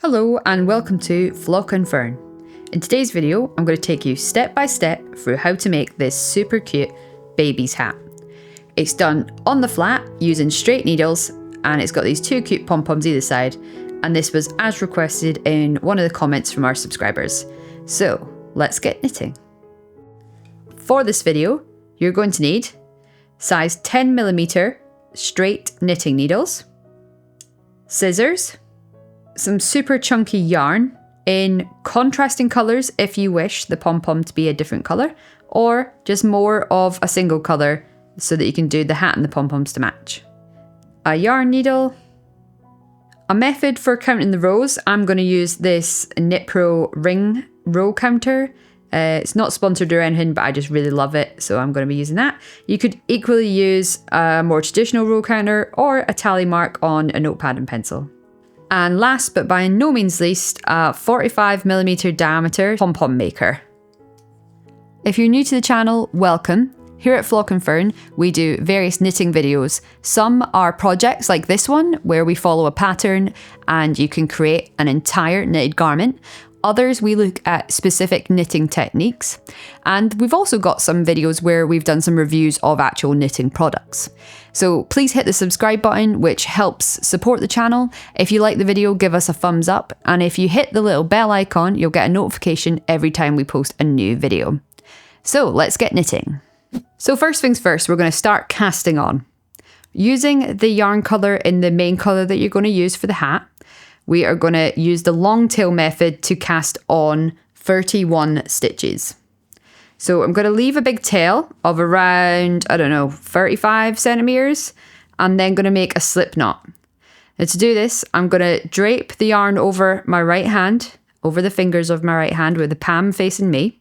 Hello and welcome to Flock and Fern. In today's video, I'm going to take you step by step through how to make this super cute baby's hat. It's done on the flat using straight needles and it's got these two cute pom-poms either side, and this was as requested in one of the comments from our subscribers. So let's get knitting. For this video, you're going to need size 10mm straight knitting needles, scissors, some super chunky yarn in contrasting colours if you wish the pom-pom to be a different colour, or just more of a single colour so that you can do the hat and the pom-poms to match. A yarn needle. A method for counting the rows, I'm going to use this Knit Pro ring row counter. It's not sponsored or anything, but I just really love it, so I'm going to be using that. You could equally use a more traditional row counter or a tally mark on a notepad and pencil. And last but by no means least, a 45mm diameter pom-pom maker. If you're new to the channel, welcome. Here at Flock and Fern, we do various knitting videos. Some are projects like this one, where we follow a pattern and you can create an entire knitted garment. Others, we look at specific knitting techniques. And we've also got some videos where we've done some reviews of actual knitting products. So please hit the subscribe button, which helps support the channel. If you like the video, give us a thumbs up. And if you hit the little bell icon, you'll get a notification every time we post a new video. So let's get knitting. So first things first, we're going to start casting on. Using the yarn colour in the main colour that you're going to use for the hat, we are going to use the long tail method to cast on 31 stitches. So I'm going to leave a big tail of around, 35 centimeters, and then going to make a slip knot. Now to do this, I'm going to drape the yarn over my right hand, over the fingers of my right hand with the palm facing me,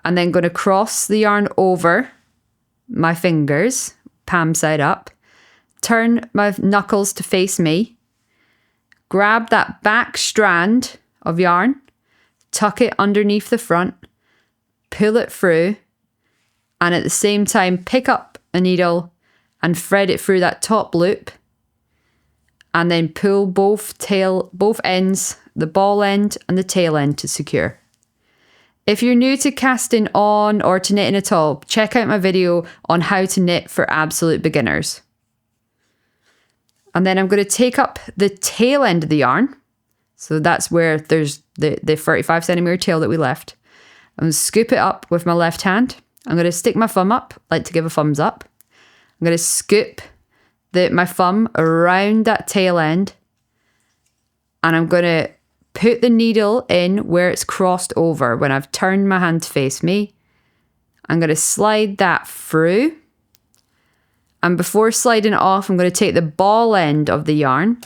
and then going to cross the yarn over my fingers, palm side up, turn my knuckles to face me, grab that back strand of yarn, tuck it underneath the front, pull it through, and at the same time pick up a needle and thread it through that top loop, and then pull both ends, the ball end and the tail end, to secure. If you're new to casting on or to knitting at all, check out my video on how to knit for absolute beginners. And then I'm going to take up the tail end of the yarn. So that's where there's the 35 centimeter tail that we left. I'm going to scoop it up with my left hand. I'm going to stick my thumb up, like to give a thumbs up. I'm going to scoop my thumb around that tail end. And I'm going to put the needle in where it's crossed over when I've turned my hand to face me. I'm going to slide that through. And before sliding it off, I'm going to take the ball end of the yarn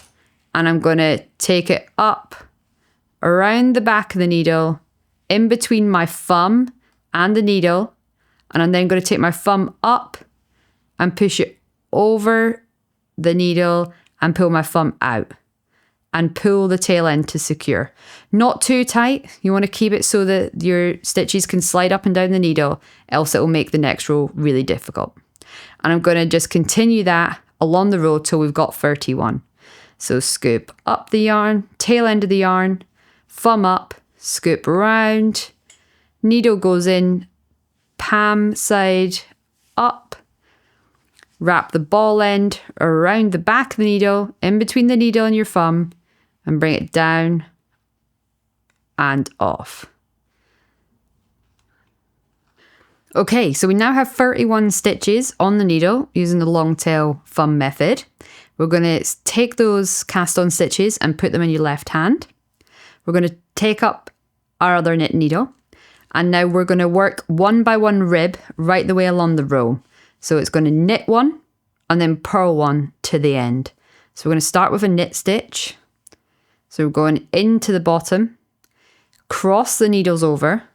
and I'm going to take it up around the back of the needle, in between my thumb and the needle. And I'm then going to take my thumb up and push it over the needle and pull my thumb out and pull the tail end to secure. Not too tight. You want to keep it so that your stitches can slide up and down the needle, else it will make the next row really difficult. And I'm going to just continue that along the row till we've got 31. So scoop up the yarn, tail end of the yarn, thumb up, scoop around, needle goes in, palm side up, wrap the ball end around the back of the needle, in between the needle and your thumb, and bring it down and off. Okay, so we now have 31 stitches on the needle using the long tail thumb method. We're going to take those cast on stitches and put them in your left hand. We're going to take up our other knit needle, and now we're going to work one by one rib right the way along the row. So it's going to knit one and then purl one to the end. So we're going to start with a knit stitch. So we're going into the bottom, cross the needles over,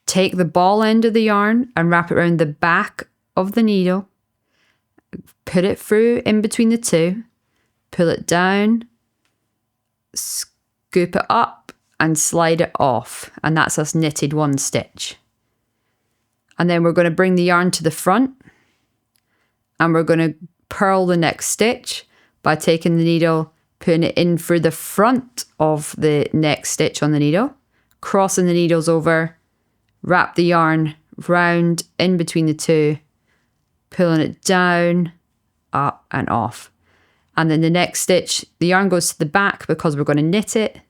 take the ball end of the yarn and wrap it around the back of the needle, put it through in between the two, pull it down, scoop it up and slide it off. And that's us knitted one stitch. And then we're going to bring the yarn to the front and we're going to purl the next stitch by taking the needle putting it in through the front of the next stitch on the needle, crossing the needles over, wrap the yarn round in between the two, pulling it down, up and off. And then the next stitch, the yarn goes to the back because we're going to knit it.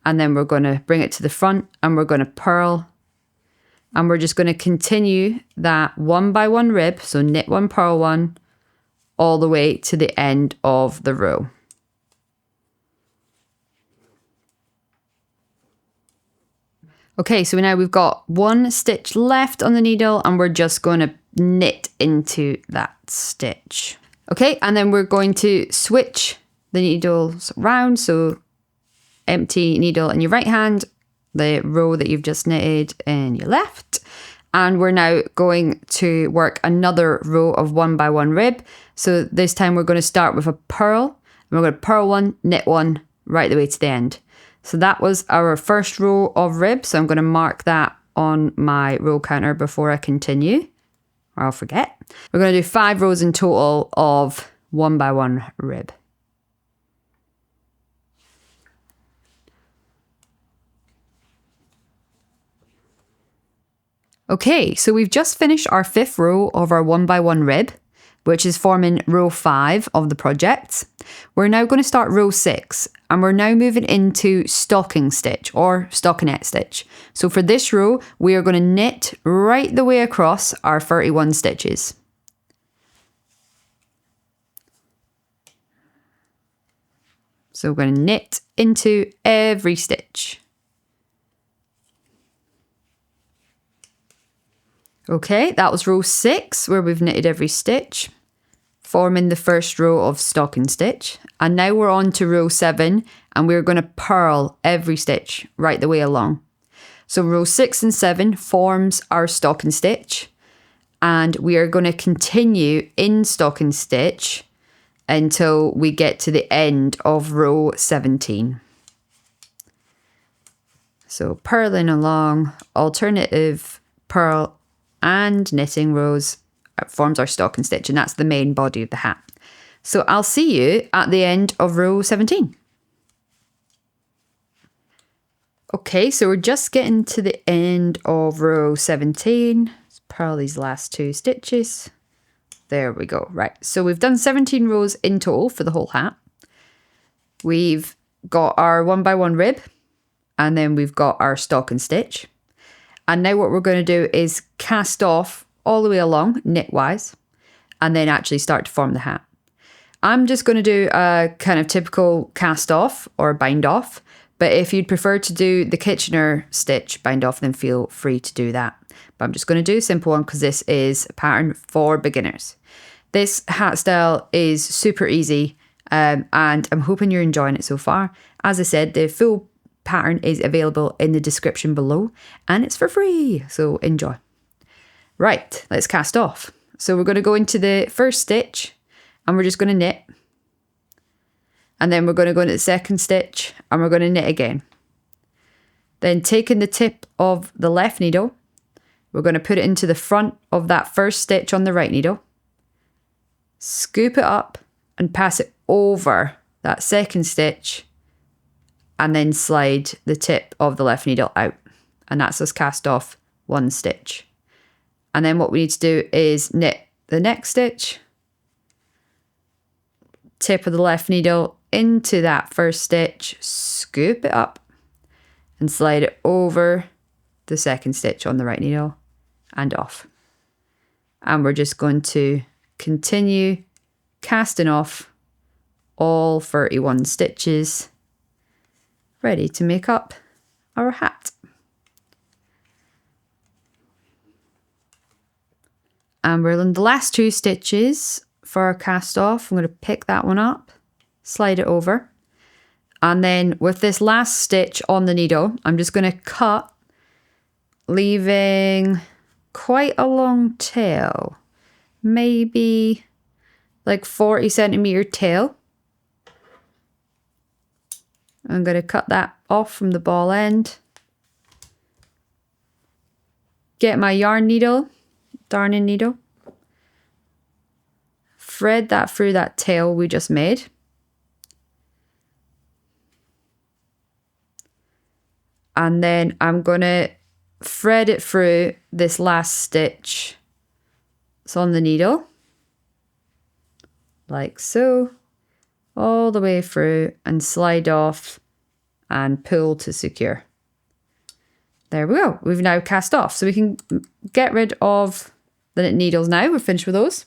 And then we're going to bring it to the front and we're going to purl. And we're just going to continue that 1 by 1 rib, so knit 1, purl 1, all the way to the end of the row. Okay, so now we've got 1 stitch left on the needle and we're just going to knit into that stitch. Okay, and then we're going to switch the needles round, so empty needle in your right hand, the row that you've just knitted in your left, and we're now going to work another row of 1 by 1 rib. So this time we're going to start with a purl, and we're going to purl 1, knit 1 right the way to the end. So that was our first row of rib, so I'm going to mark that on my row counter before I continue, or I'll forget. We're going to do 5 rows in total of 1 by 1 rib. Okay, so we've just finished our 5th row of our 1 by 1 rib, which is forming row 5 of the project. We're now going to start row 6, and we're now moving into stocking stitch or stockinette stitch. So for this row, we are going to knit right the way across our 31 stitches. So we're going to knit into every stitch. Okay, that was row 6 where we've knitted every stitch, forming the first row of stocking stitch. And now we're on to row 7 and we're going to purl every stitch right the way along. So row 6 and 7 forms our stocking stitch, and we are going to continue in stocking stitch until we get to the end of row 17. So purling along, alternative purl and knitting rows forms our stocking stitch, and that's the main body of the hat. So I'll see you at the end of row 17. Okay, so we're just getting to the end of row 17. Let's purl these last 2 stitches. There we go. Right, so we've done 17 rows in total for the whole hat. We've got our 1 by 1 rib, and then we've got our stocking stitch. And now what we're going to do is cast off all the way along, knitwise, and then actually start to form the hat. I'm just going to do a kind of typical cast off or bind off, but if you'd prefer to do the Kitchener stitch bind off, then feel free to do that. But I'm just going to do a simple one because this is a pattern for beginners. This hat style is super easy, and I'm hoping you're enjoying it so far. As I said, the full pattern is available in the description below and it's for free, so enjoy. Right, let's cast off. So we're going to go into the first stitch and we're just going to knit, and then we're going to go into the second stitch and we're going to knit again. Then taking the tip of the left needle, we're going to put it into the front of that first stitch on the right needle, scoop it up and pass it over that second stitch, and then slide the tip of the left needle out. And that's us cast off 1 stitch. And then what we need to do is knit the next stitch, tip of the left needle into that first stitch, scoop it up and slide it over the second stitch on the right needle and off. And we're just going to continue casting off all 31 stitches, ready to make up our hat. And we're on the last 2 stitches for our cast off. I'm going to pick that one up, slide it over, and then with this last stitch on the needle, I'm just going to cut, leaving quite a long tail, maybe like 40 centimeter tail. I'm going to cut that off from the ball end. Get my yarn needle, darning needle. thread that through that tail we just made. And then I'm going to thread it through this last stitch. It's on the needle. Like so. All the way through and slide off and pull to secure. There we go. We've now cast off. So we can get rid of the knit needles now. We're finished with those.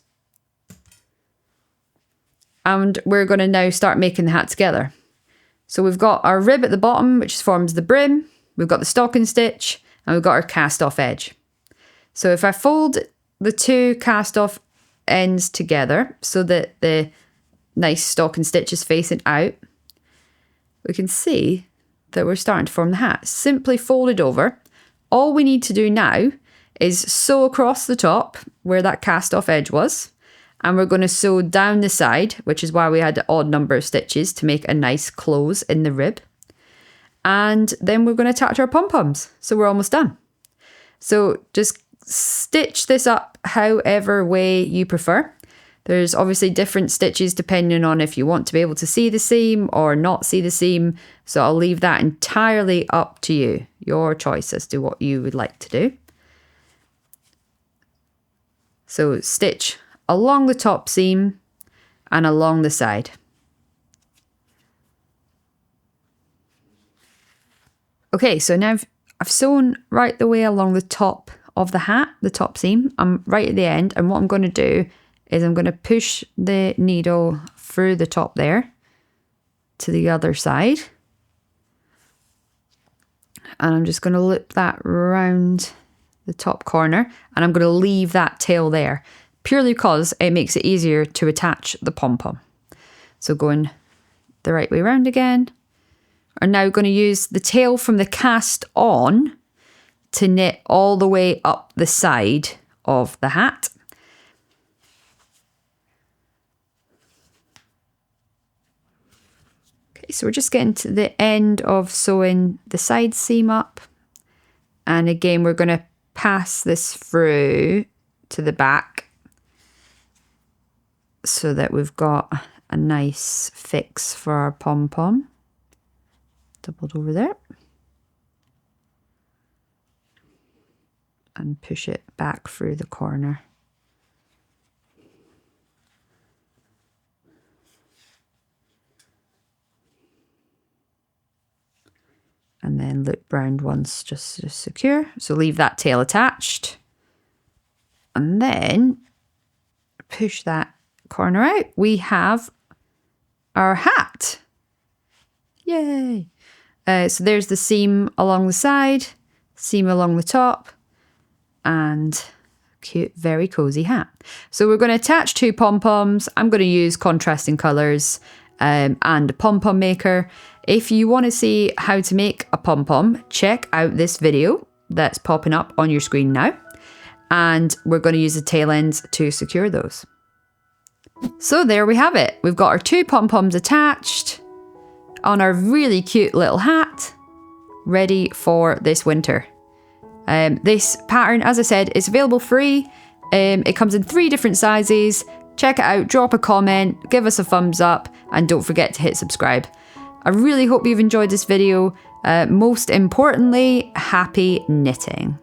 And we're going to now start making the hat together. So we've got our rib at the bottom, which forms the brim. We've got the stocking stitch and we've got our cast off edge. So if I fold the two cast off ends together so that the nice stocking stitch is facing out, we can see that we're starting to form the hat. Simply fold it over. All we need to do now is sew across the top where that cast off edge was. And we're going to sew down the side, which is why we had an odd number of stitches to make a nice close in the rib. And then we're going to attach our pom-poms. So we're almost done. So just stitch this up however way you prefer. There's obviously different stitches depending on if you want to be able to see the seam or not see the seam. So I'll leave that entirely up to you. Your choice as to what you would like to do. So stitch along the top seam and along the side. Okay, so now I've sewn right the way along the top of the hat, the top seam. I'm right at the end, and what I'm going to do is I'm going to push the needle through the top there to the other side. And I'm just going to loop that round the top corner, and I'm going to leave that tail there purely because it makes it easier to attach the pom-pom. So going the right way around again. I'm now going to use the tail from the cast on to knit all the way up the side of the hat. Okay, so we're just getting to the end of sewing the side seam up. And again, we're going to pass this through to the back so that we've got a nice fix for our pom-pom. Doubled over there. And push it back through the corner. And then loop round once just to secure. So leave that tail attached. And then push that corner out. We have our hat. Yay! So there's the seam along the side, seam along the top, and cute, very cozy hat. So we're going to attach two pom-poms. I'm going to use contrasting colours and a pom-pom maker. If you want to see how to make a pom-pom, check out this video that's popping up on your screen now. And we're going to use the tail ends to secure those. So there we have it. We've got our two pom-poms attached on our really cute little hat, ready for this winter. This pattern, as I said, is available free. It comes in 3 different sizes. Check it out, drop a comment, give us a thumbs up, and don't forget to hit subscribe. I really hope you've enjoyed this video. Most importantly, happy knitting.